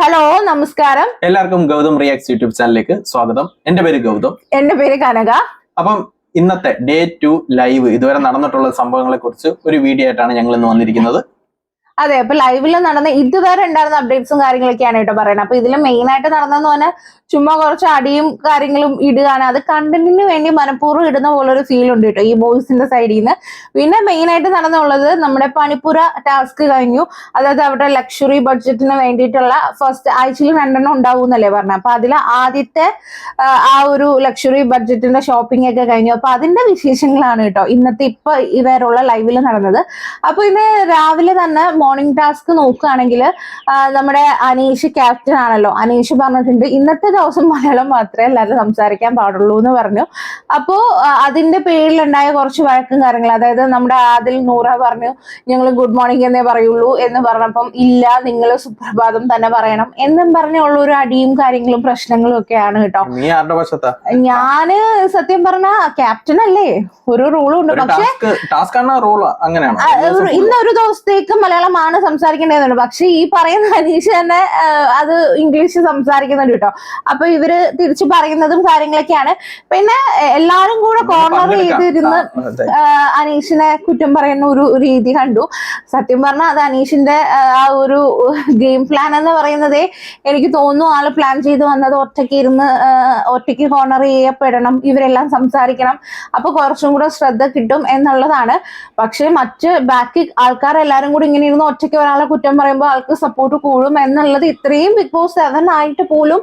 Hello നമസ്കാരം. എല്ലാവർക്കും Gautam reacts YouTube ചാനലിലേക്ക് സ്വാഗതം. എന്റെ പേര് ഗൗതം. എന്റെ പേര് കനക. അപ്പം ഇന്നത്തെ ഡേ 2 ലൈവ് ഇതുവരെ നടന്നിട്ടുള്ള സംഭവങ്ങളെ കുറിച്ച് ഒരു വീഡിയോ ആയിട്ടാണ് ഞങ്ങൾ ഇന്ന് വന്നിരിക്കുന്നത്. അതെ, അപ്പൊ ലൈവിൽ നടന്ന ഇതുവരെ ഉണ്ടായിരുന്ന അപ്ഡേറ്റ്സും കാര്യങ്ങളൊക്കെയാണ് കേട്ടോ പറയുന്നത്. അപ്പൊ ഇതിൽ മെയിൻ ആയിട്ട് നടന്നെന്ന് പറഞ്ഞാൽ ചുമ്മാ കുറച്ച് അടിയും കാര്യങ്ങളും ഇടുകയാണ്. അത് കണ്ടന്റിന് വേണ്ടി മനഃപൂർവ്വം ഇടുന്ന പോലെ ഒരു ഫീൽ ഉണ്ട് കേട്ടോ ഈ ബോയ്സിന്റെ സൈഡിൽ നിന്ന്. പിന്നെ മെയിൻ ആയിട്ട് നടന്നുള്ളത് നമ്മുടെ പണിപ്പുര ടാസ്ക് കഴിഞ്ഞു. അതായത് അവരുടെ ലക്ഷറി ബഡ്ജറ്റിന് വേണ്ടിയിട്ടുള്ള ഫസ്റ്റ് ആഴ്ചയിൽ 2 ഉണ്ടാവും എന്നല്ലേ പറഞ്ഞത്. അപ്പൊ അതിൽ ആദ്യത്തെ ആ ഒരു ലക്ഷറി ബഡ്ജറ്റിന്റെ ഷോപ്പിംഗ് ഒക്കെ കഴിഞ്ഞു. അപ്പൊ അതിന്റെ വിശേഷങ്ങളാണ് കേട്ടോ ഇന്നത്തെ ഇപ്പൊ ഇവരുള്ള ലൈവിൽ നടന്നത്. അപ്പൊ ഇന്ന് രാവിലെ തന്നെ മോർണിംഗ് ടാസ്ക് നോക്കുകയാണെങ്കിൽ നമ്മുടെ അനീഷ് ക്യാപ്റ്റൻ ആണല്ലോ. അനീഷ് പറഞ്ഞിട്ടുണ്ട് ഇന്നത്തെ ദിവസം മലയാളം മാത്രമേ എല്ലാവരും സംസാരിക്കാൻ പാടുള്ളൂ എന്ന് പറഞ്ഞു. അപ്പോ അതിന്റെ പേരിലുണ്ടായ കുറച്ച് വഴക്കും കാര്യങ്ങളും, അതായത് നമ്മുടെ ആദിൽ നൂറ പറഞ്ഞു ഞങ്ങൾ ഗുഡ് മോർണിംഗ് എന്നേ പറയുള്ളൂ എന്ന് പറഞ്ഞപ്പം ഇല്ല നിങ്ങൾ സുപ്രഭാതം തന്നെ പറയണം എന്നും പറഞ്ഞുള്ള ഒരു അടിയും കാര്യങ്ങളും പ്രശ്നങ്ങളും ഒക്കെയാണ് കേട്ടോ. ഞാന് സത്യം പറഞ്ഞ ക്യാപ്റ്റൻ അല്ലേ, ഒരു റൂളും ഉണ്ട്. പക്ഷെ ഇന്നൊരു ദിവസത്തേക്ക് മലയാളമാണ് സംസാരിക്കേണ്ടതുണ്ട്. പക്ഷെ ഈ പറയുന്ന അനീഷ് തന്നെ അത് ഇംഗ്ലീഷ് സംസാരിക്കുന്നുണ്ട് കേട്ടോ. അപ്പൊ ഇവര് തിരിച്ചു പറയുന്നതും കാര്യങ്ങളൊക്കെയാണ്. പിന്നെ എല്ലാരും കൂടെ കോർണർ ചെയ്തിരുന്ന് അനീഷിനെ കുറ്റം പറയുന്ന ഒരു രീതി കണ്ടു. സത്യം പറഞ്ഞാൽ അത് അനീഷിന്റെ ആ ഒരു ഗെയിം പ്ലാൻ എന്ന് പറയുന്നതേ എനിക്ക് തോന്നുന്നു ആള് പ്ലാൻ ചെയ്ത് വന്നത് ഒറ്റയ്ക്ക് കോർണർ ചെയ്യപ്പെടണം, ഇവരെല്ലാം സംസാരിക്കണം, അപ്പൊ കുറച്ചും കൂടെ ശ്രദ്ധ കിട്ടും എന്നുള്ളതാണ്. പക്ഷെ മറ്റ് ബാക്കി ആൾക്കാരെല്ലാരും കൂടി ഇങ്ങനെ ഇരുന്ന് ഒറ്റയ്ക്ക് ഒരാളെ കുറ്റം പറയുമ്പോൾ ആൾക്ക് സപ്പോർട്ട് കൂടും എന്നുള്ളത് ഇത്രയും ബിഗ് ബോസ് 7 ആയിട്ട് പോലും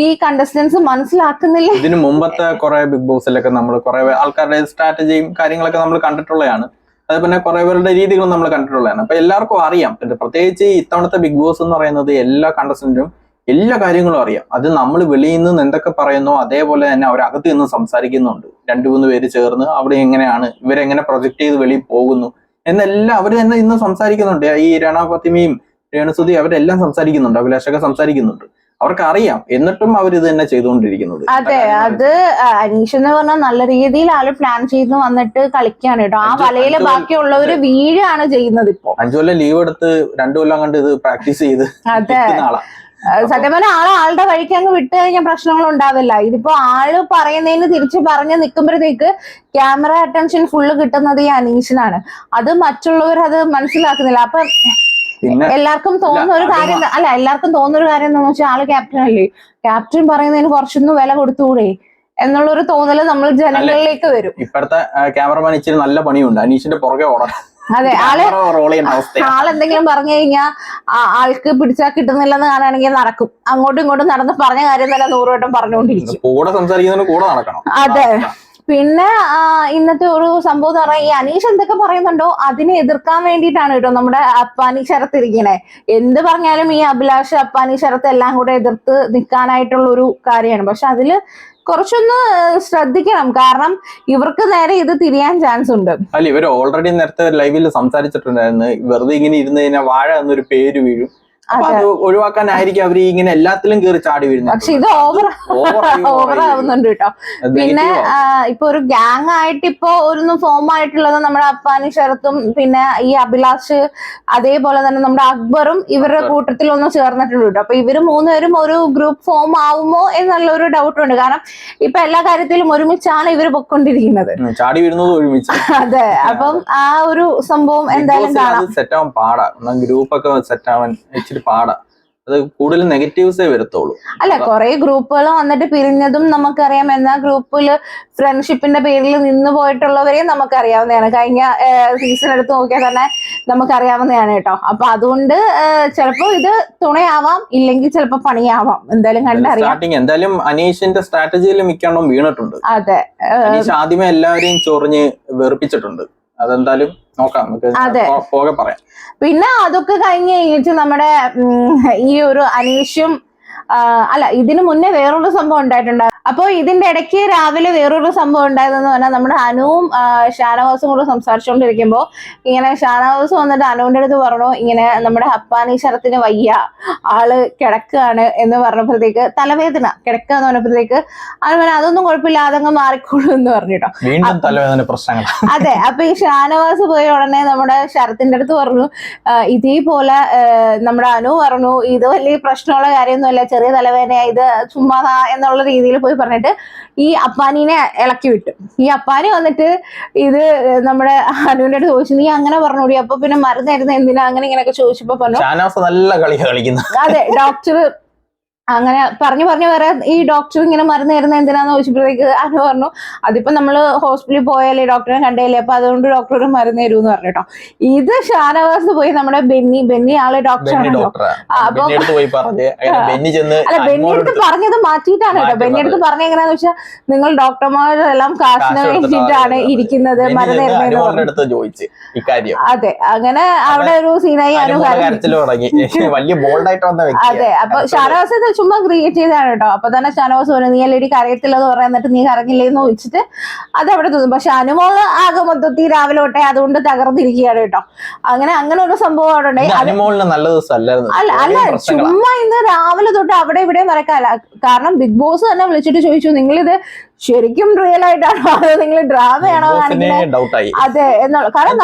ഈ കണ്ടസ്റ്റൻസ് മനസ്സിലാക്കുന്നില്ല. ഇതിനു മുമ്പത്തെ കുറെ ബിഗ് ബോസിലൊക്കെ നമ്മൾ കുറെ ആൾക്കാരുടെ സ്ട്രാറ്റജിയും കാര്യങ്ങളൊക്കെ നമ്മൾ കണ്ടിട്ടുള്ളതാണ്. അതുപോലെ കുറെ പേരുടെ രീതികളും നമ്മൾ കണ്ടിട്ടുള്ളതാണ്. അപ്പൊ എല്ലാവർക്കും അറിയാം. പ്രത്യേകിച്ച് ഇത്തവണത്തെ ബിഗ് ബോസ് എന്ന് പറയുന്നത് എല്ലാ കണ്ടസ്റ്റന്റും എല്ലാ കാര്യങ്ങളും അറിയാം. അത് നമ്മൾ വെളിയിൽ നിന്ന് എന്തൊക്കെ പറയുന്നോ അതേപോലെ തന്നെ അവരകത്ത് നിന്ന് സംസാരിക്കുന്നുണ്ട്. 2-3 പേര് ചേർന്ന് അവിടെ എങ്ങനെയാണ് ഇവരെങ്ങനെ പ്രൊജക്ട് ചെയ്ത് വെളിയിൽ പോകുന്നു എന്നെല്ലാം അവർ തന്നെ ഇന്ന് സംസാരിക്കുന്നുണ്ട്. ഈ രണ ഫാത്തിമയും രേണുസുതി അവരെല്ലാം സംസാരിക്കുന്നുണ്ട്, അഭിലാഷൊക്കെ സംസാരിക്കുന്നുണ്ട്. അവർക്ക് അറിയാം, എന്നിട്ടും അവർ ഇത് തന്നെ ചെയ്തുകൊണ്ടിരിക്കുന്നത്. അതെ, അത് അനീഷ് എന്ന് പറഞ്ഞാൽ നല്ല രീതിയിൽ ആള് പ്ലാൻ ചെയ്ത് വന്നിട്ട് കളിക്കാണ് കേട്ടോ. ആ വലയില് ബാക്കിയുള്ളവര് വീഴാണ് ചെയ്യുന്നത്. ഇപ്പൊ 5 കൊല്ലം ലീവ് എടുത്ത് 2 കൊല്ലം കണ്ട് ഇത് പ്രാക്ടീസ് ചെയ്ത് സത്യം പറഞ്ഞാൽ ആളുടെ വഴിക്ക് അങ്ങ് വിട്ട് കഴിഞ്ഞാൽ പ്രശ്നങ്ങൾ ഉണ്ടാവില്ല. ഇതിപ്പോ ആള് പറയുന്നതിന് തിരിച്ച് പറഞ്ഞ് നിൽക്കുമ്പോഴത്തേക്ക് ക്യാമറ അറ്റൻഷൻ ഫുള്ള് കിട്ടുന്നത് ഈ അനീഷിനാണ്. അത് മറ്റുള്ളവർ അത് മനസ്സിലാക്കുന്നില്ല. അപ്പൊ എല്ലാവർക്കും തോന്നുന്ന ഒരു കാര്യം എന്താണെന്ന് വെച്ചാൽ ആള് ക്യാപ്റ്റൻ അല്ലേ, ക്യാപ്റ്റൻ പറയുന്നതിന് കുറച്ചൊന്നും വില കൊടുത്തുകൂടെ എന്നുള്ളൊരു തോന്നല് നമ്മൾ ജനങ്ങളിലേക്ക് വരും. ഇപ്പോഴത്തെ ക്യാമറമാൻ ഇച്ചിരി നല്ല പണിയുണ്ട്, അനീഷിന്റെ പുറകെ ഓടാൻ. അതെ, ആളെന്തെങ്കിലും പറഞ്ഞു കഴിഞ്ഞാൽ ആൾക്ക് പിടിച്ചാൽ കിട്ടുന്നില്ലെന്ന് കാണുകയാണെങ്കിൽ നടക്കും, അങ്ങോട്ടും ഇങ്ങോട്ടും നടന്ന് പറഞ്ഞ കാര്യം തന്നെ 100 വട്ടം പറഞ്ഞുകൊണ്ടിരിക്കും. കൂടെ സംസാരിക്കുന്നതിന് കൂടെ നടക്കണം. അതെ. പിന്നെ ഇന്നത്തെ ഒരു സംഭവം എന്ന് പറഞ്ഞാൽ ഈ അനീഷ് എന്തൊക്കെ പറയുന്നുണ്ടോ അതിനെ എതിർക്കാൻ വേണ്ടിയിട്ടാണ് കേട്ടോ നമ്മുടെ അപ്പാനി ശരത്ത് ഇരിക്കണേ. എന്ത് പറഞ്ഞാലും ഈ അഭിലാഷ് അപ്പാനി ശരത്ത് എല്ലാം കൂടെ എതിർത്ത് നിൽക്കാനായിട്ടുള്ള ഒരു കാര്യമാണ്. പക്ഷെ അതില് കുറച്ചൊന്ന് ശ്രദ്ധിക്കണം, കാരണം ഇവർക്ക് നേരെ ഇത് തിരിയാൻ ചാൻസ് ഉണ്ട്. അല്ല, ഇവർ ഓൾറെഡി നേരത്തെ ലൈവിൽ സംസാരിച്ചിട്ടുണ്ടായിരുന്നു, വെറുതെ ഇങ്ങനെ ഇരുന്ന് കഴിഞ്ഞാൽ വാഴ എന്നൊരു പേര് വീഴും, അത് ഒഴിവാക്കാനായിരിക്കും അവര് ഇങ്ങനെ എല്ലാത്തിലും കയറി ചാടി വീഴുന്നത്. പക്ഷെ ഇത് ഓവർ ആവുന്നുണ്ട് കേട്ടോ. പിന്നെ ഇപ്പൊ ഒരു ഗ്യാങ് ആയിട്ട് ഇപ്പൊ ഒരു ഫോം ആയിട്ടുള്ളത് നമ്മുടെ അപ്പാനി ശരത്തും പിന്നെ ഈ അഭിലാഷ് അതേപോലെ തന്നെ നമ്മുടെ അക്ബറും ഇവരുടെ കൂട്ടത്തിൽ ഒന്ന് ചേർന്നിട്ടുണ്ട് കേട്ടോ. അപ്പൊ ഇവര് 3 പേരും ഒരു ഗ്രൂപ്പ് ഫോം ആവുമോ എന്നുള്ളൊരു ഡൗട്ട് ഉണ്ട്. കാരണം ഇപ്പൊ എല്ലാ കാര്യത്തിലും ഒരുമിച്ചാണ് ഇവര് പൊക്കൊണ്ടിരിക്കുന്നത്, ചാടി വീഴുന്നത് ഒരുമിച്ച്. അതെ, അപ്പം ആ ഒരു സംഭവം എന്തായാലും കാണാം. സെറ്റ് ആവാൻ പാടാ, ഗ്രൂപ്പൊക്കെ സെറ്റ് ആവാൻ ഇച്ചിരി പാടാ. അത് കൂടുതൽ നെഗറ്റീവ്സേ വരത്തുള്ളൂ. അല്ല, കുറെ ഗ്രൂപ്പുകൾ വന്നിട്ട് പിരിഞ്ഞതും നമുക്കറിയാം. എന്നാൽ ഗ്രൂപ്പില് ഫ്രണ്ട്ഷിപ്പിന്റെ പേരിൽ നിന്ന് പോയിട്ടുള്ളവരെയും നമുക്കറിയാവുന്നതാണ്. കഴിഞ്ഞ സീസൺ എടുത്ത് നോക്കിയാൽ തന്നെ നമുക്കറിയാവുന്നതാണ് കേട്ടോ. അപ്പൊ അതുകൊണ്ട് ചിലപ്പോ ഇത് തുണയാവാം, ഇല്ലെങ്കിൽ ചിലപ്പോ പണിയാവാം, എന്തായാലും കണ്ടറിയാം. എന്തായാലും അനീഷിന്റെ സ്ട്രാറ്റജിയിൽ മിക്കണ്ണം വീണിട്ടുണ്ട്. അതെ, അനീഷ് ആദ്യമേ എല്ലാവരെയും ചൊറിഞ്ഞ് വെറുപ്പിച്ചിട്ടുണ്ട്. അതെന്തായാലും നോക്കാം, പോകെ പറയാം. പിന്നെ അതൊക്കെ കഴിഞ്ഞ് കഴിഞ്ഞിട്ട് നമ്മുടെ ഈ ഒരു അനീഷും അല്ല, ഇതിനു മുന്നേ വേറൊരു സംഭവം ഉണ്ടായിട്ടുണ്ട്. അപ്പോൾ ഇതിന്റെ ഇടയ്ക്ക് രാവിലെ വേറൊരു സംഭവം ഉണ്ടായതെന്ന് പറഞ്ഞാൽ നമ്മുടെ അനുവും ഷാനവാസും കൂടെ സംസാരിച്ചുകൊണ്ടിരിക്കുമ്പോൾ ഇങ്ങനെ ഷാനവാസ് വന്നിട്ട് അനുവിന്റെ അടുത്ത് പറഞ്ഞു, ഇങ്ങനെ നമ്മുടെ ഹപ്പാനി ശരത്തിന് വയ്യ, ആള് കിടക്കുകയാണ് എന്ന് പറഞ്ഞപ്പോഴത്തേക്ക്, തലവേദന കിടക്കുക എന്ന് പറഞ്ഞപ്പോഴത്തേക്ക് അനുവിന് അതൊന്നും കുഴപ്പമില്ല, അതങ്ങ് മാറിക്കോളൂ എന്ന് പറഞ്ഞിട്ടോ. വീണ്ടും തലവേദന പ്രശ്നങ്ങൾ. അതെ, അപ്പൊ ഈ ഷാനവാസ് പോയ ഉടനെ നമ്മുടെ ശരത്തിന്റെ അടുത്ത് പറഞ്ഞു, ഇതേപോലെ നമ്മുടെ അനു പറഞ്ഞു ഇത് വലിയ പ്രശ്നമുള്ള കാര്യമൊന്നുമല്ല, ചെറിയ തലവേദനയാ, ഇത് ചുമ്മാ എന്നുള്ള രീതിയിൽ പോയി പറഞ്ഞിട്ട് ഈ അപ്പാനിനെ ഇളക്കി വിട്ടു. ഈ അപ്പാനി വന്നിട്ട് ഇത് നമ്മുടെ അനുവിന്റെ അടുത്ത് ചോദിച്ചു, നീ അങ്ങനെ പറഞ്ഞോടി, അപ്പൊ പിന്നെ മരുന്നായിരുന്നു എന്തിനാ അങ്ങനെ ഇങ്ങനെയൊക്കെ ചോദിച്ചപ്പോ പറഞ്ഞു, നല്ല കളി കളിക്കുന്നു. അതെ, ഡോക്ടർ അങ്ങനെ പറഞ്ഞു വേറെ ഈ ഡോക്ടർ ഇങ്ങനെ മരുന്ന് തരുന്ന എന്തിനാന്ന് ചോദിച്ചപ്പോഴത്തേക്ക് അനു പറഞ്ഞു, അതിപ്പോ നമ്മള് ഹോസ്പിറ്റലിൽ പോയാലേ ഡോക്ടറെ കണ്ടേലേ, അപ്പൊ അതുകൊണ്ട് ഡോക്ടർ മരുന്ന് തരൂന്ന് പറഞ്ഞിട്ടോ. ഇത് ഷാനവാസ് പോയി നമ്മുടെ ബെന്നി ആള് ഡോക്ടറാണല്ലോ, അപ്പൊ അല്ല ബെന്നി അടുത്ത് പറഞ്ഞത് മാറ്റിയിട്ടാണ് കേട്ടോ. ബെന്നി അടുത്ത് പറഞ്ഞ എങ്ങനെയാന്ന് വെച്ചാൽ, നിങ്ങൾ ഡോക്ടർമാരെല്ലാം കാശിന് വേണ്ടിയിട്ടാണ് ഇരിക്കുന്നത്, മരുന്ന് തരുന്നത്. അതെ, അങ്ങനെ അവിടെ ഒരു സീനായി അനു. അതെ, അപ്പൊ ഷാനവാസ് ചുമ്മാ ക്രിയേറ്റ് ചെയ്താണ് കേട്ടോ. അപ്പൊ തന്നെ ഷാനവാസ് പറഞ്ഞു, നീ അല്ലേടി കരയത്തില്ലെന്ന് പറയാൻ, എന്നിട്ട് നീ കരഞ്ഞില്ലേന്ന് ചോദിച്ചിട്ട് അത് അവിടെ തോന്നും. പക്ഷെ അനുമോള് ആകെ മൊത്തത്തിൽ രാവിലെ തൊട്ടേ അതുകൊണ്ട് തകർന്നിരിക്കുകയാണ് കേട്ടോ. അങ്ങനെ ഒരു സംഭവം അവിടെ ഉണ്ടായി. അല്ല, ചുമ്മാ ഇന്ന് രാവിലെ തൊട്ട് അവിടെ ഇവിടെ മറക്കാല്ല. കാരണം ബിഗ് ബോസ് തന്നെ വിളിച്ചിട്ട് ചോദിച്ചു, നിങ്ങളിത് ശരിക്കും റിയൽ ആയിട്ടാണോ അതോ നിങ്ങൾ ഡ്രാമയാണോ കാണിക്കുന്നത്? അതെ, എന്നുള്ള കാരണം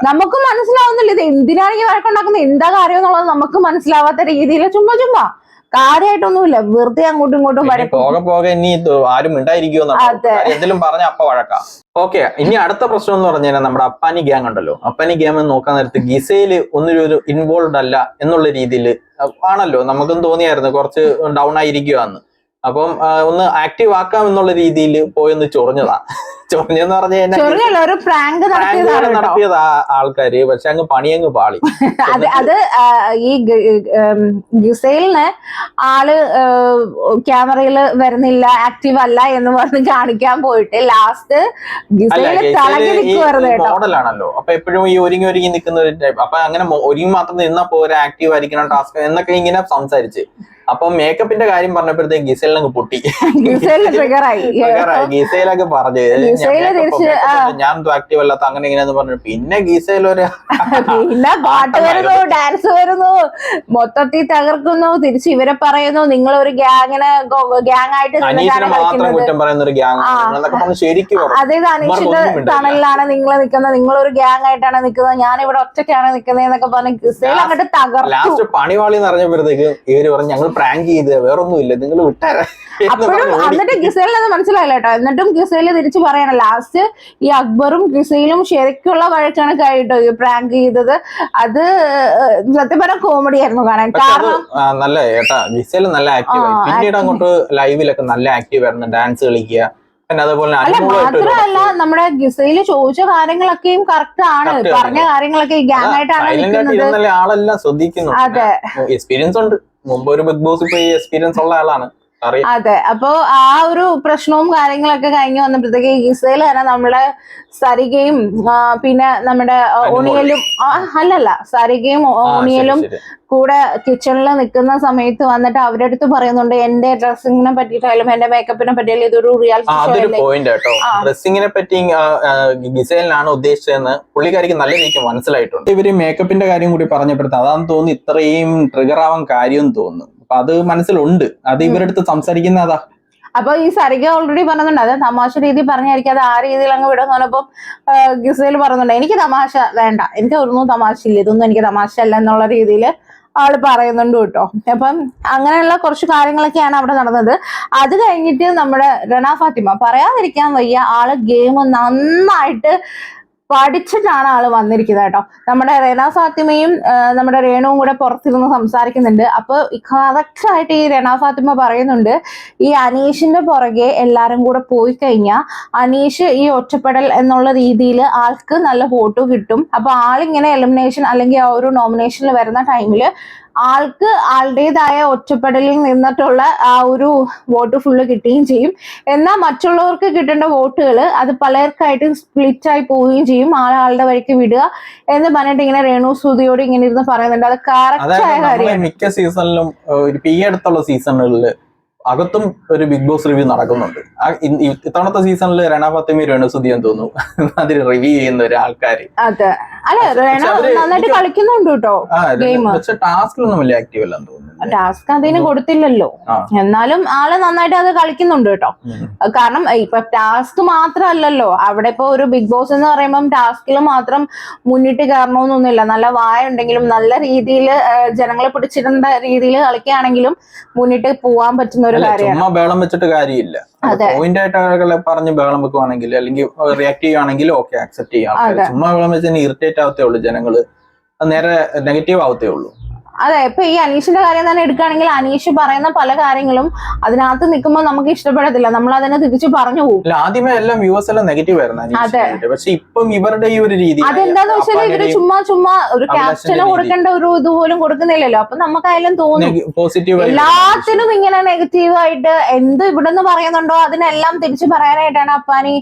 നമുക്ക് മനസ്സിലാവുന്നില്ല ഇത് എന്തിനാണ് ഈ വഴക്കുണ്ടാക്കുന്നത്, എന്താ കാര്യം എന്നുള്ളത് നമുക്ക് മനസ്സിലാവാത്ത രീതിയിൽ ചുമ്മാ കാര്യമായിട്ടൊന്നുമില്ല, വെറുതെ അങ്ങോട്ടും ഇങ്ങോട്ടും ഓക്കെ. ഇനി അടുത്ത പ്രശ്നം എന്ന് പറഞ്ഞു കഴിഞ്ഞാൽ നമ്മുടെ അപ്പാനി ഗ്യാങ് ഉണ്ടല്ലോ. അപ്പാനി ഗ്യാങ് നോക്കാൻ നേരത്ത് ഗിസയില് ഒന്നൊരു ഇൻവോൾവ് അല്ല എന്നുള്ള രീതിയിൽ ആണല്ലോ നമുക്കും തോന്നിയായിരുന്നു, കുറച്ച് ഡൗൺ ആയിരിക്കുവാന്ന്. അപ്പം ഒന്ന് ആക്റ്റീവ് ആക്കാം എന്നുള്ള രീതിയിൽ പോയൊന്ന് ചൊറിഞ്ഞതാ. ചൊറിഞ്ഞെന്ന് പറഞ്ഞു കഴിഞ്ഞാൽ ഒരു പ്രാങ്ക് നടത്തിയത് ആൾക്കാര്, പക്ഷെ അങ്ങ് പണിയങ്ങ് പാളി. അത് ഈ ഗിസൈലിന് ആള് ക്യാമറയിൽ വരുന്നില്ല, ആക്റ്റീവ് അല്ല എന്ന് പറഞ്ഞ് കാണിക്കാൻ പോയിട്ട് ലാസ്റ്റ് മോഡലാണല്ലോ, അപ്പൊ എപ്പോഴും ഈ ഒരുങ്ങി നിൽക്കുന്ന ഒരു ടൈപ്പ്. അപ്പൊ അങ്ങനെ ഒരുങ്ങി മാത്രം നിന്നാ പോരാ, ആക്റ്റീവ് ആയിരിക്കണം, ടാസ്ക് എന്നൊക്കെ ഇങ്ങനെ സംസാരിച്ച്. അപ്പൊ മേക്കപ്പിന്റെ കാര്യം പറഞ്ഞപ്പോഴത്തേക്ക് ഗിസേലിനങ്ങ് പൊട്ടി. ഗിസേലൊക്കെ പറഞ്ഞു ഞാൻ ആക്റ്റീവ് അല്ലാത്ത അങ്ങനെ ഇങ്ങനെയാന്ന് പറഞ്ഞു. പിന്നെ ഗിസേൽ ഒരു പിന്നെ പാട്ട് വരുന്നു, ഡാൻസ് വരുന്നു, മൊത്തത്തിൽ തകർക്കുന്നു. തിരിച്ച് ഇവരെ പറയുന്നു, നിങ്ങൾ ഒരു ഗ്യാങ് ആയിട്ട് മാത്രം കുറ്റം പറയുന്ന ഒരു ഗ്യാങ്. അതായത് അനീഷിന്റെ തണലിലാണ് നിങ്ങൾ നിൽക്കുന്നത്, നിങ്ങൾ ഒരു ഗ്യാങ് ആയിട്ടാണ് നിൽക്കുന്നത്, ഞാൻ ഇവിടെ ഒറ്റയ്ക്കാണ് നിൽക്കുന്നത് എന്നൊക്കെ പറഞ്ഞ് ഗിസേൽ അങ്ങോട്ട് തകർന്നു. ലാസ്റ്റ് പണിവാളി എന്ന് പറഞ്ഞപ്പോഴത്തേക്ക് ഇവര് പറഞ്ഞു, ഞങ്ങൾ പ്രാങ്ക് ചെയ്ത് വേറൊന്നുമില്ല, നിങ്ങൾ വിട്ടാര. അപ്പോഴും എന്നിട്ട് ഗിസേലിന് അത് മനസ്സിലായില്ല കേട്ടോ. എന്നിട്ടും ഗിസേല് തിരിച്ചു പറയണം, ലാസ്റ്റ് ഈ അക്ബറും ഗിസയിലും ശരിക്കുള്ള വഴക്കാണ് കേട്ടോ ഈ പ്രാങ്ക് ചെയ്തത്. അത് സത്യം പറഞ്ഞ കോമഡി ആയിരുന്നു കാണാൻ. കാരണം നല്ല ഏട്ടാ ഗിസേല് നല്ല ആക്റ്റീവ് ആയി, പിന്നീട് അങ്ങോട്ട് ലൈവിലൊക്കെ നല്ല ആക്റ്റീവ് ആയിരുന്നു, ഡാൻസ് കളിക്കുക. അല്ല, മാത്രമല്ല നമ്മുടെ ഗിസയില് ചോദിച്ച കാര്യങ്ങളൊക്കെയും കറക്റ്റ് ആണ്, പറഞ്ഞ കാര്യങ്ങളൊക്കെ ഈ ഗ്യാങ് ആയിട്ടാണ് നിൽക്കുന്നത്. ആളെല്ലാം ശ്രദ്ധിക്കുന്നു. അതെ, എക്സ്പീരിയൻസ് ഉണ്ട്, മുമ്പ് ഒരു ബിഗ് ബോസ് ഇപ്പൊ എക്സ്പീരിയൻസ് ഉള്ള ആളാണ്. അതെ, അപ്പൊ ആ ഒരു പ്രശ്നവും കാര്യങ്ങളൊക്കെ കഴിഞ്ഞ് വന്നപ്പോഴത്തേക്ക് ഗിസയിൽ തന്നെ നമ്മുടെ സരികയും പിന്നെ നമ്മുടെ ഓണിയലും സരികയും ഓണിയലും കൂടെ കിച്ചണിൽ നിൽക്കുന്ന സമയത്ത് വന്നിട്ട് അവരുടെ അടുത്ത് പറയുന്നുണ്ട്, എന്റെ ഡ്രസ്സിങ്ങിനെ പറ്റിയിട്ടായാലും എന്റെ മേക്കപ്പിനെ പറ്റിയാലും ഇതൊരു റിയാലിറ്റി പോയിന്റ് കേട്ടോ. ഡ്രസ്സിങ്ങിനെ പറ്റി ഗിസേലിനാണ് ഉദ്ദേശിച്ചതെന്ന് പുള്ളിക്കാരിക്ക് നല്ല രീതിക്ക് മനസ്സിലായിട്ടുണ്ട്. ഇവര് മേക്കപ്പിന്റെ കാര്യം കൂടി പറഞ്ഞപ്പോഴത്തെ അതാന്ന് തോന്നുന്നു ഇത്രയും ട്രിഗർ ആവാൻ കാര്യം തോന്നുന്നു. അപ്പൊ അത് മനസ്സിലുണ്ട്, അത് ഇവരുടെ അടുത്ത് സംസാരിക്കുന്നതാ. അപ്പൊ ഈ സരിക ഓൾറെഡി പറഞ്ഞിട്ടുണ്ട്, അത് തമാശ രീതി പറഞ്ഞായിരിക്കും, അത് ആ രീതിയിൽ അങ്ങ് വിടുന്നപ്പോ ഗിസേൽ പറയുന്നുണ്ട്, എനിക്ക് തമാശ വേണ്ട, എനിക്ക് ഒന്നും തമാശയില്ല, ഇതൊന്നും എനിക്ക് തമാശ അല്ല എന്നുള്ള രീതിയിൽ ആള് പറയുന്നുണ്ട് കേട്ടോ. അപ്പം അങ്ങനെയുള്ള കുറച്ച് കാര്യങ്ങളൊക്കെയാണ് അവിടെ നടന്നത്. അത് കഴിഞ്ഞിട്ട് നമ്മുടെ റണ ഫാത്തിമ പറയാതിരിക്കാൻ വയ്യ, ആള് ഗെയിം നന്നായിട്ട് പഠിച്ചിട്ടാണ് ആള് വന്നിരിക്കുന്നത് കേട്ടോ. നമ്മുടെ റെന ഫാത്തിമയും നമ്മുടെ രേണുവും കൂടെ പുറത്തിരുന്ന് സംസാരിക്കുന്നുണ്ട്. അപ്പൊ കറക്റ്റ് ആയിട്ട് ഈ റെന ഫാത്തിമ പറയുന്നുണ്ട്, ഈ അനീഷിന്റെ പുറകെ എല്ലാരും കൂടെ പോയി കഴിഞ്ഞാൽ അനീഷ് ഈ ഒറ്റപ്പെടൽ എന്നുള്ള രീതിയിൽ ആൾക്ക് നല്ല വോട്ട് കിട്ടും. അപ്പൊ ആളിങ്ങനെ എലിമിനേഷൻ അല്ലെങ്കിൽ ആ ഒരു നോമിനേഷനിൽ വരുന്ന ടൈമില് ആൾക്ക് ആളുടേതായ ഒറ്റപ്പെടലിൽ നിന്നിട്ടുള്ള ആ ഒരു വോട്ട് ഫുള്ള് കിട്ടുകയും ചെയ്യും. എന്നാൽ മറ്റുള്ളവർക്ക് കിട്ടേണ്ട വോട്ടുകൾ അത് പലർക്കായിട്ട് സ്പ്ലിറ്റ് ആയി പോവുകയും ചെയ്യും. ആളുടെ വഴിക്ക് വിടുക എന്ന് പറഞ്ഞിട്ട് ഇങ്ങനെ രേണു സുധിയോട് ഇങ്ങനെ ഇരുന്ന് പറയുന്നുണ്ട്. അത് കറക്റ്റ് ആയ കാര്യം. മിക്ക സീസണിലും ഈ അടുത്തുള്ള സീസണുകളിൽ അകത്തും ഒരു ബിഗ് ബോസ് റിവ്യൂ നടക്കുന്നുണ്ട്. ഇത്തവണത്തെ സീസണിൽ രണ ഫാത്തിമ രേണു സുധി എന്ന് തോന്നുന്നു അതിൽ റിവ്യൂ ചെയ്യുന്ന ഒരു ആൾക്കാര്. അതെ, അല്ല നന്നായിട്ട് കളിക്കുന്നുണ്ട് കേട്ടോ ഗെയിം. പക്ഷെ ടാസ്കിലൊന്നും വലിയ ആക്റ്റീവ് അല്ലെന്ന് തോന്നുന്നു. ടാസ്ക് അതിന് കൊടുത്തില്ലല്ലോ, എന്നാലും ആള് നന്നായിട്ട് അത് കളിക്കുന്നുണ്ട് കേട്ടോ. കാരണം ഇപ്പൊ ടാസ്ക് മാത്രമല്ലല്ലോ അവിടെ. ഇപ്പൊ ഒരു ബിഗ് ബോസ് എന്ന് പറയുമ്പോൾ ടാസ്കിൽ മാത്രം മുന്നിട്ട് കയറണമെന്നൊന്നുമില്ല. നല്ല വായ ഉണ്ടെങ്കിലും നല്ല രീതിയിൽ ജനങ്ങളെ പിടിച്ചിടേണ്ട രീതിയിൽ കളിക്കുകയാണെങ്കിലും മുന്നിട്ട് പോവാൻ പറ്റുന്ന ഒരു കാര്യമാണ്. ചുമ്മാ ബഹളം വെച്ചിട്ട് കാര്യമില്ല. പോയിന്റ് ആയിട്ട് പറഞ്ഞ് ബഹളം വെക്കുവാണെങ്കിൽ അല്ലെങ്കിൽ റിയാക്ട് ചെയ്യുവാണെങ്കിൽ ഓക്കെ അക്സെപ്റ്റ് ചെയ്യാം. ചുമ്മാ ബഹളം വെച്ച് ഇറിറ്റേറ്റ് ആവത്തേ ഉള്ളൂ, ജനങ്ങള് നേരെ നെഗറ്റീവ് ആവത്തേ ഉള്ളൂ. അതെ, ഇപ്പൊ ഈ അനീഷിന്റെ കാര്യം തന്നെ എടുക്കുകയാണെങ്കിൽ അനീഷ് പറയുന്ന പല കാര്യങ്ങളും അതിനകത്ത് നിൽക്കുമ്പോൾ നമുക്ക് ഇഷ്ടപ്പെടത്തില്ല, നമ്മൾ അതിനെ തിരിച്ചു പറഞ്ഞു പോകും. ആദ്യമേ എല്ലാം വ്യൂവേഴ്സ് എല്ലാം നെഗറ്റീവ് ആയിരുന്നു. പക്ഷെ ഇപ്പം ഇവരുടെ ഈ ഒരു രീതി അതെന്താന്ന് വെച്ചാൽ ഇവര് ചുമ്മാ ഒരു ക്യാപ്ഷന് കൊടുക്കേണ്ട ഒരു ഇതുപോലും കൊടുക്കുന്നില്ലല്ലോ. അപ്പൊ നമുക്കായാലും തോന്നും എല്ലാത്തിനും ഇങ്ങനെ നെഗറ്റീവായിട്ട് എന്ത് ഇവിടെന്ന് പറയുന്നുണ്ടോ അതിനെല്ലാം തിരിച്ചു പറയാനായിട്ടാണ് അപ്പാനി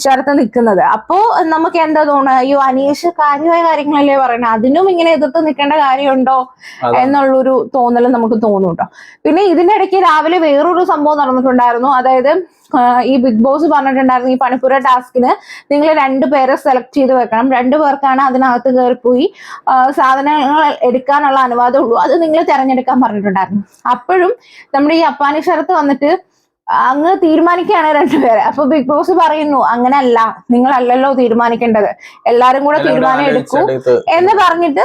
ശരത്ത് നിൽക്കുന്നത്. അപ്പോ നമുക്ക് എന്താ തോന്നുന്നത്, അയ്യോ അനീഷ് കാര്യമായ കാര്യങ്ങളല്ലേ പറയുന്നത്, അതിനും ഇങ്ങനെ എതിർത്ത് നിൽക്കേണ്ട കാര്യമുണ്ടോ എന്നുള്ളൊരു തോന്നൽ നമുക്ക് തോന്നും കേട്ടോ. പിന്നെ ഇതിന്റെ ഇടയ്ക്ക് രാവിലെ വേറൊരു സംഭവം നടന്നിട്ടുണ്ടായിരുന്നു. അതായത് ഈ ബിഗ് ബോസ് പറഞ്ഞിട്ടുണ്ടായിരുന്നു ഈ പണിപ്പുര ടാസ്കിന് നിങ്ങൾ 2 പേരെ സെലക്ട് ചെയ്ത് വെക്കണം. 2 പേർക്കാണ് അതിനകത്ത് കയറിപ്പോയി സാധനങ്ങൾ എടുക്കാനുള്ള അനുവാദം ഉള്ളൂ, അത് നിങ്ങൾ തിരഞ്ഞെടുക്കാൻ പറഞ്ഞിട്ടുണ്ടായിരുന്നു. അപ്പോഴും നമ്മുടെ ഈ അപ്പാനി ശരത്ത് വന്നിട്ട് അങ്ങ് തീരുമാനിക്കുകയാണ് 2 പേരെ. അപ്പൊ ബിഗ് ബോസ് പറയുന്നു അങ്ങനല്ല, നിങ്ങളല്ലല്ലോ തീരുമാനിക്കേണ്ടത്, എല്ലാരും കൂടെ തീരുമാനം എടുക്കൂ എന്ന് പറഞ്ഞിട്ട്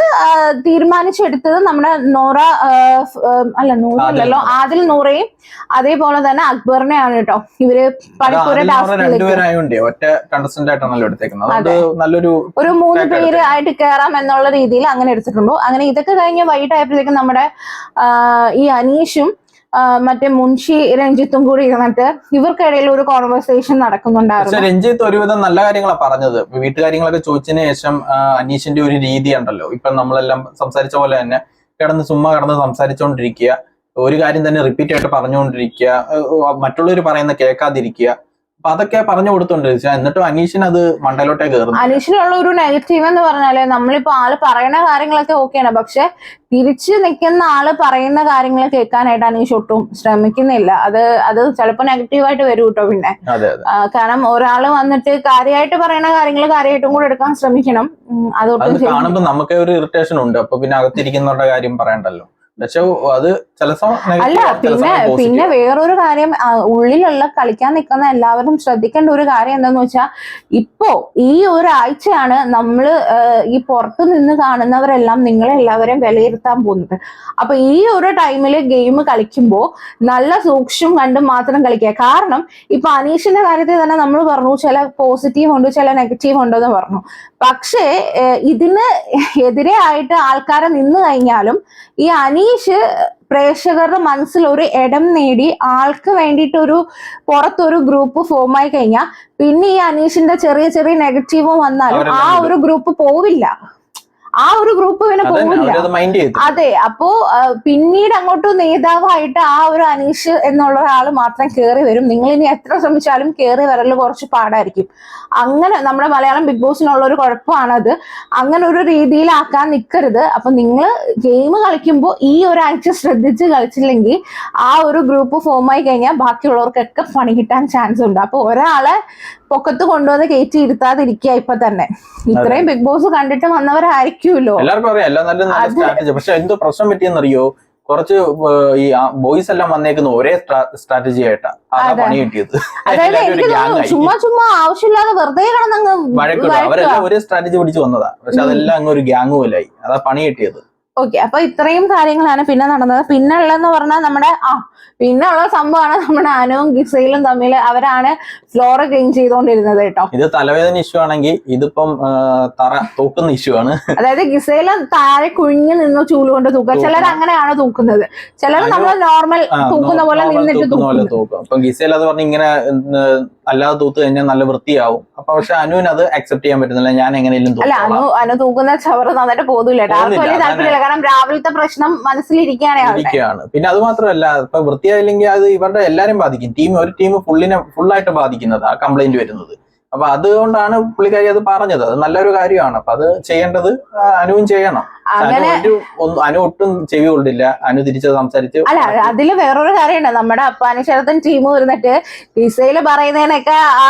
തീരുമാനിച്ചെടുത്തത് നമ്മുടെ നൂറല്ലോ ആദിൽ നൂറയും അതേപോലെ തന്നെ അക്ബറിനെയാണ് കേട്ടോ. ഇവര് പണിപ്പുര ഒരു 3 പേര് ആയിട്ട് കയറാം എന്നുള്ള രീതിയിൽ അങ്ങനെ എടുത്തിട്ടുള്ളൂ. അങ്ങനെ ഇതൊക്കെ കഴിഞ്ഞ് വൈകിട്ടായപ്പോഴത്തേക്കും നമ്മുടെ ഈ അനീഷും മറ്റേ മുൻഷി രഞ്ജിത്തും കൂടി ഇരുന്നിട്ട് ഇവർക്കിടയിൽ ഒരു കോൺവെർസേഷൻ നടക്കുന്നുണ്ടായിരുന്നു. രഞ്ജിത്ത് ഒരുവിധം നല്ല കാര്യങ്ങളാണ് പറഞ്ഞത്. വീട്ടുകാര്യങ്ങളൊക്കെ ചോദിച്ചതിന് ശേഷം അനീഷിന്റെ ഒരു രീതി ഉണ്ടല്ലോ, ഇപ്പൊ നമ്മളെല്ലാം സംസാരിച്ച പോലെ തന്നെ ചുമ്മാ കിടന്ന് സംസാരിച്ചുകൊണ്ടിരിക്കുക, ഒരു കാര്യം തന്നെ റിപ്പീറ്റ് ആയിട്ട് പറഞ്ഞുകൊണ്ടിരിക്കുക, മറ്റുള്ളവർ പറയുന്ന കേൾക്കാതിരിക്കുക, അപ്പൊ അതൊക്കെ പറഞ്ഞു കൊടുത്തോണ്ടിരിക്കുക. എന്നിട്ടും അനീഷിന് അത് മണ്ടയിലോട്ടേ കയറുന്നു. അനീഷിനുള്ള ഒരു നെഗറ്റീവ് എന്ന് പറഞ്ഞാല് നമ്മളിപ്പോ ആള് പറയുന്ന കാര്യങ്ങളൊക്കെ ഓക്കെയാണ്, പക്ഷെ തിരിച്ചു നിൽക്കുന്ന ആള് പറയുന്ന കാര്യങ്ങൾ കേൾക്കാനായിട്ട് അനീഷ് ഒട്ടും ശ്രമിക്കുന്നില്ല. അത് ചിലപ്പോ നെഗറ്റീവായിട്ട് വരും കേട്ടോ. പിന്നെ കാരണം ഒരാള് വന്നിട്ട് കാര്യമായിട്ട് പറയുന്ന കാര്യങ്ങൾ കാര്യമായിട്ടും കൂടെ എടുക്കാൻ ശ്രമിക്കണം. അത് കാണുമ്പോ നമുക്ക് ഒരു ഇറിറ്റേഷൻ ഉണ്ട്. അപ്പൊ പിന്നെ അകത്തിരിക്കുന്നവരുടെ കാര്യം പറയണ്ടല്ലോ. പക്ഷെ അത് അല്ല, പിന്നെ വേറൊരു കാര്യം, ഉള്ളിലുള്ള കളിക്കാൻ നിൽക്കുന്ന എല്ലാവരും ശ്രദ്ധിക്കേണ്ട ഒരു കാര്യം എന്താന്ന് വെച്ചാൽ ഇപ്പോ ഈ ഒരാഴ്ചയാണ് നമ്മള് ഈ പുറത്തു നിന്ന് കാണുന്നവരെല്ലാം നിങ്ങളെല്ലാവരെയും വിലയിരുത്താൻ പോകുന്നത്. അപ്പൊ ഈ ഒരു ടൈമില് ഗെയിം കളിക്കുമ്പോ നല്ല സൂക്ഷ്മം കണ്ട് മാത്രം കളിക്കുക. കാരണം ഇപ്പൊ അനീഷിന്റെ കാര്യത്തിൽ തന്നെ നമ്മൾ പറഞ്ഞു ചില പോസിറ്റീവ് ഉണ്ട് ചില നെഗറ്റീവ് ഉണ്ടെന്ന് പറഞ്ഞു. പക്ഷേ ഇതിന് എതിരെ ആയിട്ട് ആൾക്കാരെ നിന്ന് കഴിഞ്ഞാലും ഈ അനീഷ് പ്രേക്ഷകരുടെ മനസ്സിൽ ഒരു ഇടം നേടി ആൾക്ക് വേണ്ടിയിട്ടൊരു പുറത്തൊരു ഗ്രൂപ്പ് ഫോം ആയി കഴിഞ്ഞാൽ പിന്നെ ഈ അനീഷിന്റെ ചെറിയ ചെറിയ നെഗറ്റീവ് വന്നാലും ആ ഒരു ഗ്രൂപ്പ് പോവില്ല, ആ ഒരു ഗ്രൂപ്പ് പിന്നെ പോവില്ല. അതെ, അപ്പോ പിന്നീട് അങ്ങോട്ട് നേതാവായിട്ട് ആ ഒരു അനീഷ് എന്നുള്ള ഒരാൾ മാത്രം കയറി വരും. നിങ്ങൾ ഇനി എത്ര ശ്രമിച്ചാലും കയറി വരല് കുറച്ച് പാടായിരിക്കും. അങ്ങനെ നമ്മുടെ മലയാളം ബിഗ് ബോസിനുള്ള ഒരു കുഴപ്പമാണത്. അങ്ങനെ ഒരു രീതിയിലാക്കാൻ നിൽക്കരുത്. അപ്പൊ നിങ്ങൾ ഗെയിം കളിക്കുമ്പോൾ ഈ ഒരാഴ്ച ശ്രദ്ധിച്ച് കളിച്ചില്ലെങ്കിൽ ആ ഒരു ഗ്രൂപ്പ് ഫോം ആയി കഴിഞ്ഞാൽ ബാക്കിയുള്ളവർക്കൊക്കെ പണി കിട്ടാൻ ചാൻസ് ഉണ്ട്. അപ്പൊ ഒരാളെ പൊക്കത്ത് കൊണ്ടുവന്ന് കയറ്റി ഇരുത്താതിരിക്കുക. ഇപ്പൊ തന്നെ ഇത്രയും ബിഗ് ബോസ് കണ്ടിട്ട് വന്നവരായിരിക്കുമല്ലോ, എല്ലാവർക്കും അറിയാം എല്ലാം നല്ല സ്ട്രാറ്റജി. പക്ഷെ എന്തോ പ്രശ്നം പറ്റിയെന്നറിയോ, കുറച്ച് ഈ ബോയ്സ് എല്ലാം വന്നേക്കുന്ന ഒരേ സ്ട്രാറ്റജി ആയിട്ടാ പണി കിട്ടിയത്. അതായത് എനിക്ക് തോന്നുന്നു ചുമ്മാ ആവശ്യമില്ലാതെ വെറുതെ കിടന്നങ്ങ് അവരെല്ലാം ഒരേ സ്ട്രാറ്റജി പിടിച്ച് വന്നതാ. പക്ഷെ അതെല്ലാം അങ്ങ് ഒരു ഗ്യാങ് പോലായി, അതാ പണി കിട്ടിയത്. ഓക്കെ, അപ്പൊ ഇത്രയും കാര്യങ്ങളാണ് പിന്നെ നടന്നത്. പിന്നെ ഉള്ളതെന്ന് പറഞ്ഞാൽ നമ്മുടെ പിന്നെ ഉള്ള സംഭവമാണ് നമ്മുടെ അനുവും ഗിസയിലും തമ്മിൽ അവരാണ് ഫ്ലോർ ക്ലീൻ ചെയ്തുകൊണ്ടിരുന്നത് കേട്ടോ. ഇത് തലവേദന ഇഷ്യൂ ആണെങ്കിൽ ഇതിപ്പം തറ തൂക്കുന്ന ഇഷ്യൂ ആണ്. അതായത് ഗിസയില് താഴെ കുഴിഞ്ഞു നിന്ന് ചൂല് കൊണ്ട് തൂക്കുക. ചിലർ അങ്ങനെയാണ് തൂക്കുന്നത്, ചിലർ നമ്മൾ നോർമൽ തൂക്കുന്ന പോലെ നിന്നിട്ട് തൂക്കും. അപ്പൊ ഗിസയിൽ അത് പറഞ്ഞ് ഇങ്ങനെ അല്ലാതെ തൂത്ത് കഴിഞ്ഞാൽ നല്ല വൃത്തിയാവും. അപ്പൊ പക്ഷെ അനുവിന് അത് അക്സെപ്റ്റ് ചെയ്യാൻ പറ്റുന്നില്ല. ഞാൻ എങ്ങനെയും അല്ല, അനു തൂക്കുന്ന ചവറ് നന്നായിട്ട് പോകില്ല, ആർക്കും വലിയ താല്പര്യമില്ല. കാരണം രാവിലത്തെ പ്രശ്നം മനസ്സിലിരിക്കുകയാണ് പിന്നെ അത് മാത്രമല്ല ഇപ്പൊ വൃത്തിയായില്ലെങ്കിൽ അത് ഇവരുടെ എല്ലാരും ബാധിക്കും. ഒരു ടീം ഫുള്ളായിട്ട് ബാധിക്കുന്നത് ആ കംപ്ലൈന്റ് വരുന്നത്. അപ്പൊ അതുകൊണ്ടാണ് പുള്ളിക്കാരി അത് പറഞ്ഞത്. അത് നല്ലൊരു കാര്യമാണ്. അപ്പൊ അത് ചെയ്യേണ്ടത് അനുവും ചെയ്യണം. അനു ഒട്ടും ചെവി കൊണ്ടില്ല. അനു തിരിച്ച് സംസാരിച്ച്. അല്ല, അതില് വേറൊരു കാര്യമുണ്ട്. നമ്മുടെ അപ്പാനിശരത്തൻ ടീം വരുന്നിട്ട് പിസയില് പറയുന്നതിനൊക്കെ ആ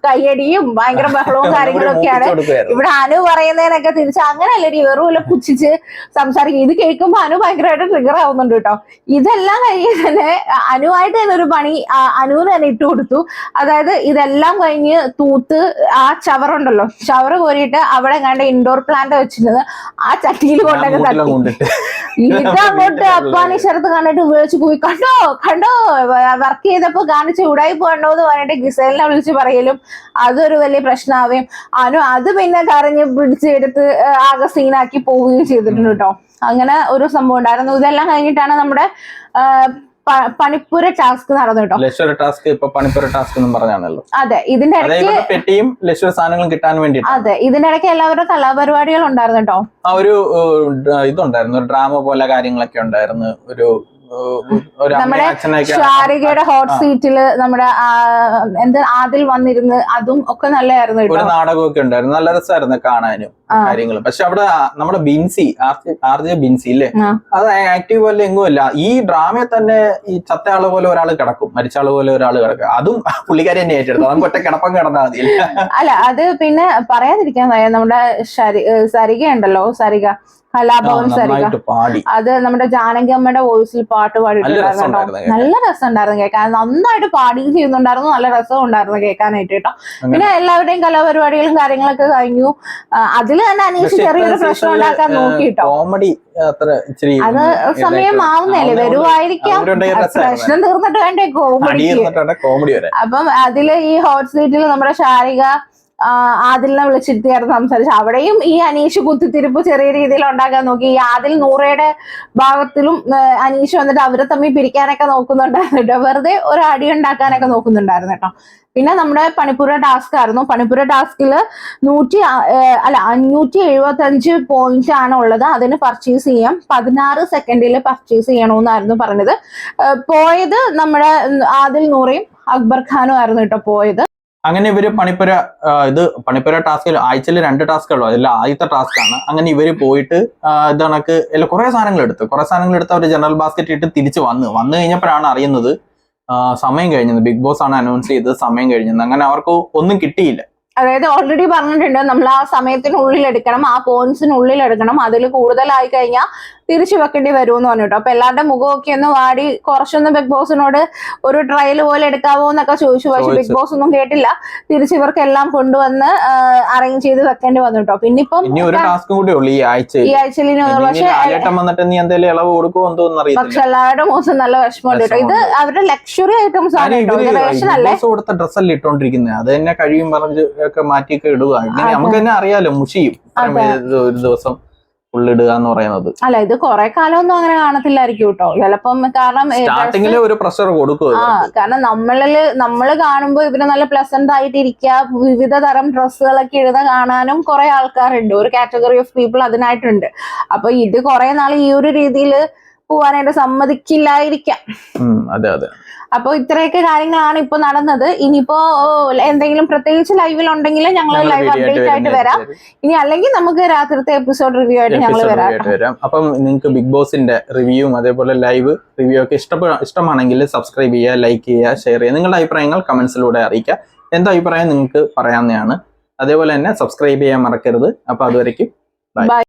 കയ്യടിയും ഭയങ്കര ബഹളവും കാര്യങ്ങളും ഒക്കെയാണ്. ഇവിടെ അനു പറയുന്നതിനൊക്കെ തിരിച്ച് അങ്ങനെയല്ലടി വെറും പുച്ഛിച്ച് സംസാരിക്കും. ഇത് കേൾക്കുമ്പോ അനു ഭയങ്കരമായിട്ട് ട്രിഗർ ആവുന്നുണ്ട് കേട്ടോ. ഇതെല്ലാം കഴിഞ്ഞ് തന്നെ അനുവായിട്ട് തന്നെ ഒരു പണി അനുവിന് തന്നെ ഇട്ട് കൊടുത്തു. അതായത് ഇതെല്ലാം കഴിഞ്ഞ് തൂത്ത് ആ ചവറുണ്ടല്ലോ, ചവറ് കോരിയിട്ട് അവിടെ കണ്ട ഇൻഡോർ പ്ലാന്റ് വെച്ചിരുന്നത് ആ ചട്ടിയിൽ കൊണ്ടൊക്കെ തട്ടി. ഇതങ്ങോട്ട് അപ്പാനിശരത്ത് കണ്ടിട്ട് ഉപയോഗിച്ച് പോയി കണ്ടോ വർക്ക് ചെയ്തപ്പോ കാണിച്ച് ഉടായി പോകണ്ടോ എന്ന് പറഞ്ഞിട്ട് ഗിസേലിനെ വിളിച്ച് പറയലും അതൊരു വലിയ പ്രശ്നമാവുകയും അനു അത് പിന്നെ കരഞ്ഞ് പിടിച്ചെടുത്ത് ആകെ സീനാക്കി പോവുകയും ചെയ്തിട്ടുണ്ട് കേട്ടോ. അങ്ങനെ ഒരു സംഭവം ഉണ്ടായിരുന്നു. ഇതെല്ലാം കഴിഞ്ഞിട്ടാണ് നമ്മുടെ പണിപ്പുര ടാസ്ക് നടന്നു കേട്ടോ. ലക്ഷറി ടാസ്ക് ഇപ്പൊ പണിപ്പുര ടാസ്ക് എന്നും പറഞ്ഞാണല്ലോ. അതെ, ഇതിന്റെ ഇടയ്ക്ക് പെട്ടിയും ലക്ഷറി സാധനങ്ങളും കിട്ടാൻ വേണ്ടി. അതെ, ഇതിന്റെ ഇടയ്ക്ക് എല്ലാവരും കലാപരിപാടികൾ ഉണ്ടായിരുന്നു കേട്ടോ. ആ ഒരു ഇതുണ്ടായിരുന്നു, ഒരു ഡ്രാമ പോലെ കാര്യങ്ങളൊക്കെ ഉണ്ടായിരുന്നു. നമ്മുടെ ശാരികയുടെ ഹോട്ട് സീറ്റില് നമ്മുടെ ആദിൽ വന്നിരുന്ന് അതും ഒക്കെ നല്ലതായിരുന്നു. ഒരു നാടകമൊക്കെ ഉണ്ടായിരുന്നു, നല്ല രസമായിരുന്നു കാണാനും കാര്യങ്ങളും. പക്ഷെ അവിടെ നമ്മുടെ ബിൻസി ആർജെ ബിൻസി ഇല്ലേ, അത് ആക്റ്റീവ് പോലെ എങ്ങുമല്ല. ഈ ഡ്രാമയിൽ തന്നെ ഈ ചത്തയാള് പോലെ ഒരാൾ കിടക്കും, മരിച്ചാള് പോലെ ഒരാൾ കിടക്കും. അതും പുള്ളിക്കാരി തന്നെ ഏറ്റെടുത്തു. നമുക്ക് ഒറ്റ കിടപ്പം കിടന്നാൽ മതി. അല്ല, അത് പിന്നെ പറയാതിരിക്കാൻ നമ്മുടെ സരിക ഉണ്ടല്ലോ, സരിക കലാഭവൻ സരിക, അത് നമ്മുടെ ജാനകി അമ്മയുടെ വോയിസിൽ പാട്ട് പാടിയിട്ടുണ്ടായിരുന്നു. നല്ല രസം ഉണ്ടായിരുന്നു കേൾക്കാൻ. നന്നായിട്ട് പാടുകയും ചെയ്യുന്നുണ്ടായിരുന്നു. നല്ല രസം ഉണ്ടായിരുന്നു കേൾക്കാനായിട്ട് കേട്ടോ. പിന്നെ എല്ലാവരുടെയും കലാപരിപാടികളും കാര്യങ്ങളൊക്കെ കഴിഞ്ഞു. അതിൽ തന്നെ അനീഷ് ചെറിയൊരു പ്രശ്നം ഉണ്ടാക്കാൻ നോക്കിട്ടോ. അത് സമയം ആവുന്നല്ലേ, വരുവായിരിക്കാം. പ്രശ്നം തീർന്നിട്ട് വേണ്ടേ കോമഡി. അപ്പം അതില് ഈ ഹോട്ട് സീറ്റിൽ നമ്മുടെ ശാരിക ആദിലിനെ വിളിച്ചിരുത്തിയായിരുന്നു സംസാരിച്ചു. അവിടെയും ഈ അനീഷ് കുത്തിത്തിരിപ്പ് ചെറിയ രീതിയിൽ ഉണ്ടാക്കാൻ നോക്കി. ഈ ആദിൽ നൂറയുടെ ഭാഗത്തിലും അനീഷ് വന്നിട്ട് അവരെ തമ്മിൽ പിരിക്കാനൊക്കെ നോക്കുന്നുണ്ടായിരുന്നു കേട്ടോ. വെറുതെ ഒരു അടി ഉണ്ടാക്കാനൊക്കെ നോക്കുന്നുണ്ടായിരുന്നു കേട്ടോ. പിന്നെ നമ്മുടെ പണിപ്പുര ടാസ്ക് ആയിരുന്നു. പണിപ്പുര ടാസ്കില് 575 പോയിന്റ് ആണ് ഉള്ളത്. അതിന് പർച്ചേസ് ചെയ്യാം. 16 സെക്കൻഡിൽ പർച്ചേസ് ചെയ്യണമെന്നായിരുന്നു പറഞ്ഞത്. പോയത് നമ്മുടെ ആദിൽ നൂറയും അക്ബർ ഖാനും ആയിരുന്നു കേട്ടോ പോയത്. അങ്ങനെ ഇവര് പണിപ്പുര ടാസ്കിൽ ആഴ്ചയിൽ 2 ടാസ്കുകളോ, അല്ല ആദ്യത്തെ ടാസ്ക് ആണ്. അങ്ങനെ ഇവര് പോയിട്ട് ഇത് കണക്ക് കുറെ സാധനങ്ങൾ എടുത്ത് അവർ ജനറൽ ബാസ്ക്കറ്റ് ഇട്ട് തിരിച്ച് വന്നു കഴിഞ്ഞപ്പോഴാണ് അറിയുന്നത് സമയം കഴിഞ്ഞത്. ബിഗ് ബോസ് ആണ് അനൗൺസ് ചെയ്തത് സമയം കഴിഞ്ഞത്. അങ്ങനെ അവർക്ക് ഒന്നും കിട്ടിയില്ല. അതായത് ഓൾറെഡി പറഞ്ഞിട്ടുണ്ട് നമ്മൾ ആ സമയത്തിനുള്ളിൽ എടുക്കണം, ആ പോയിന്റ്സിനുള്ളിൽ എടുക്കണം. അതിൽ കൂടുതലായി കഴിഞ്ഞാൽ തിരിച്ചു വെക്കേണ്ടി വരുമെന്ന് പറഞ്ഞിട്ടോ. അപ്പൊ എല്ലാവരുടെ മുഖമൊക്കെ ഒന്ന് വാടി കുറച്ചൊന്ന് ബിഗ് ബോസിനോട് ഒരു ട്രയൽ പോലെ എടുക്കാവോ എന്നൊക്കെ ചോദിച്ചു. പക്ഷെ ബിഗ് ബോസ് ഒന്നും കേട്ടില്ല. തിരിച്ച് ഇവർക്കെല്ലാം കൊണ്ടുവന്ന് അറേഞ്ച് ചെയ്ത് വെക്കേണ്ടി വന്നു കേട്ടോ. പിന്നെ ഇപ്പം ഈ ആഴ്ചയിൽ പക്ഷെ എല്ലാവരുടെ മുഖം നല്ല വിഷമമുണ്ട് കേട്ടോ. ഇത് അവരുടെ ലക്ഷറി ഐറ്റംസ് ആണ് കേട്ടോ. ഡ്രസ്സല്ലേ ഇട്ടോണ്ടിരിക്കുന്നത്, അത് തന്നെ കഴിയും പറഞ്ഞ് ഒക്കെ മാറ്റിയൊക്കെ ഇടുക. നമുക്ക് തന്നെ അറിയാലോ, മുഷിയും ഒരു ദിവസം ഫുള്ളിടുക എന്ന് പറയുന്നത്. അല്ല, ഇത് കുറെ കാലമൊന്നും അങ്ങനെ കാണത്തില്ലായിരിക്കും കേട്ടോ. ചിലപ്പം കാരണം സ്റ്റാർട്ടിങ്ങില് ഒരു പ്രഷർ കൊടുക്കും. കാരണം നമ്മള് കാണുമ്പോ ഇവര് നല്ല പ്ലസന്റ് ആയിട്ട് ഇരിക്കുക, വിവിധ തരം ഡ്രസ്സുകളൊക്കെ ഇടുന്ന കാണാനും കുറെ ആൾക്കാരുണ്ട്. ഒരു കാറ്റഗറി ഓഫ് പീപ്പിൾ അതിനായിട്ടുണ്ട്. അപ്പൊ ഇത് കുറെ നാൾ ഈ ഒരു രീതിയിൽ പോവാനായിട്ട് സമ്മതിക്കില്ലായിരിക്കാം. അതെ അതെ. അപ്പൊ ഇത്രയൊക്കെ കാര്യങ്ങളാണ് ഇപ്പൊ നടന്നത്. ഇനിയിപ്പോ എന്തെങ്കിലും പ്രത്യേകിച്ച് ലൈവിൽ ഉണ്ടെങ്കിൽ ഞങ്ങൾ ലൈവ് അപ്ഡേറ്റ് ആയിട്ട് വരാം. ഇനി അല്ലെങ്കിൽ നമുക്ക് രാത്രിത്തെ എപ്പിസോഡ് റിവ്യൂ ആയിട്ട് ഞങ്ങൾ വരാം. അപ്പം നിങ്ങൾക്ക് ബിഗ് ബോസിന്റെ റിവ്യൂവും അതേപോലെ ലൈവ് റിവ്യൂ ഒക്കെ ഇഷ്ടമാണെങ്കിൽ സബ്സ്ക്രൈബ് ചെയ്യുക, ലൈക്ക് ചെയ്യുക, ഷെയർ ചെയ്യുക. നിങ്ങളുടെ അഭിപ്രായങ്ങൾ കമന്റ്സിലൂടെ അറിയിക്കുക. എന്താ അഭിപ്രായം നിങ്ങൾക്ക് പറയാവുന്നതാണ്. അതേപോലെ തന്നെ സബ്സ്ക്രൈബ് ചെയ്യാൻ മറക്കരുത്. അപ്പൊ അതുവരയ്ക്കും ബൈ.